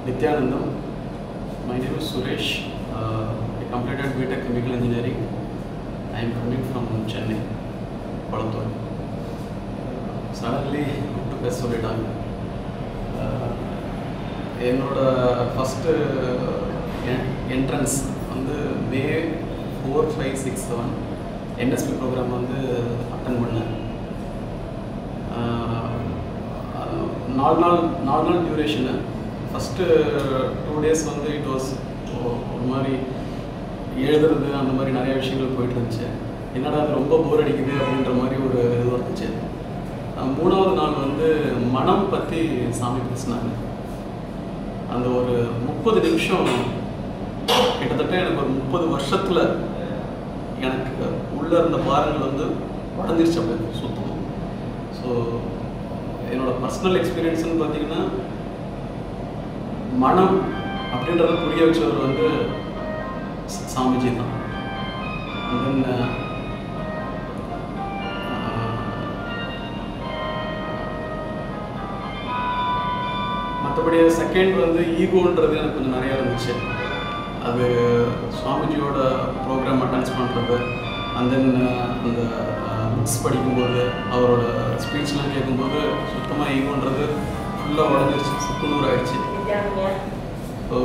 Nityanandam. My name is Suresh. I completed BTech Chemical Engineering. I am coming from Chennai, Palattur. Suddenly, to best solitaire. என்னோட first entrance வந்து May 4, 5, 6, 7 NSP program வந்து attend பண்ணேன். 4 நாள் duration. First 2 days வந்து it was ஒரு மாதிரி எழுதுறது அந்த மாதிரி நிறைய விஷயங்கள் போயிட்டு இருந்துச்சு. என்னடா அது ரொம்ப போர் அடிக்குது அப்படின்ற மாதிரி ஒரு இது வந்துச்சு. 3வது நாள் வந்து மனம் பற்றி சாமி பேசினாங்க. அந்த ஒரு 30 நிமிஷம் கிட்டத்தட்ட எனக்கு ஒரு 30 வருஷத்தில் எனக்கு உள்ளே இருந்த பாரங்கள் வந்து உடஞ்சிருச்சு அப்படி சுத்தமாக. ஸோ என்னோட பர்சனல் எக்ஸ்பீரியன்ஸ்னு பார்த்தீங்கன்னா மனம் அப்படின்றத புரிய வச்சவர் வந்து சாமிஜி தான். தென் மற்றபடி செகண்ட் வந்து ஈகோன்றது எனக்கு கொஞ்சம் நிறையா இருந்துச்சு. அது சுவாமிஜியோட ப்ரோக்ராம் அட்டென்ஸ் பண்ணுறது, அண்ட் தென் அந்த புக்ஸ் படிக்கும்போது அவரோட ஸ்பீச்லாம் கேட்கும்போது சுத்தமாக ஈகோன்றது ஃபுல்லாக உடஞ்சிருச்சு, சுக்குநூறு ஆயிடுச்சு. ஸோ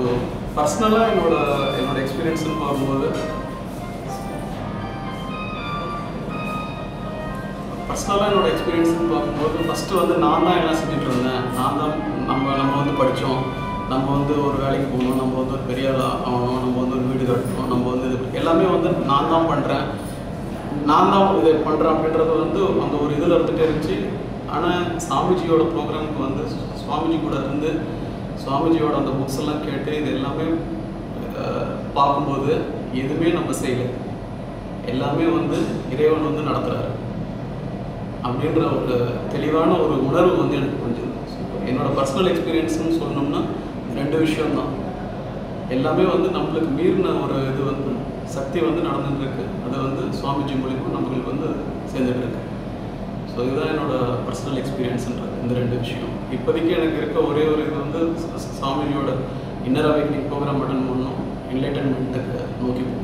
பர்சனலாக என்னோட எக்ஸ்பீரியன்ஸ்னு பார்க்கும்போது ஃபஸ்ட்டு வந்து நான் தான் எல்லாம் செஞ்சுட்டு இருந்தேன். நான் தான் நம்ம வந்து படித்தோம், நம்ம வந்து ஒரு வேலைக்கு போகணும், நம்ம வந்து ஒரு பெரிய ஆகணும், நம்ம வந்து ஒரு வீடு கட்டணும், நம்ம வந்து இது எல்லாமே வந்து நான் தான் பண்ணுறேன் இது பண்ணுறேன் அப்படின்றது வந்து அந்த ஒரு இதில் இருந்துகிட்டே இருந்துச்சு. ஆனால் சாமிஜியோட ப்ரோக்ராமுக்கு வந்து சுவாமிஜி கூட இருந்து சுவாமிஜியோட அந்த புக்ஸ் எல்லாம் கேட்டு இது எல்லாமே பார்க்கும்போது எதுவுமே நம்ம செய்யலை, எல்லாமே வந்து இறைவன் வந்து நடத்துகிறாரு அப்படின்ற ஒரு தெளிவான ஒரு உணர்வு வந்து எனக்கு புரிஞ்சுது. என்னோட பர்சனல் எக்ஸ்பீரியன்ஸ்னு சொல்லணும்னா 2 விஷயம்தான். எல்லாமே வந்து நம்மளுக்கு மீறின ஒரு இது வந்து சக்தி வந்து நடந்துட்டுருக்கு. அது வந்து சுவாமிஜி மூலிமா நம்மளுக்கு வந்து சேர்ந்துட்டுருக்கு. ஸோ இதுதான் என்னோட பர்சனல் எக்ஸ்பீரியன்ஸுன்றது இந்த 2 விஷயம். இப்போதைக்கு எனக்கு இருக்க ஒரே ஒரு இது வந்து சுவாமிஜியோட இன்னர் அவேக்னிங் ப்ரோக்ராம் அட்டெண்ட் பண்ணணும், என்லைட்டன்மெண்ட்டுக்கு நோக்கி போகணும்.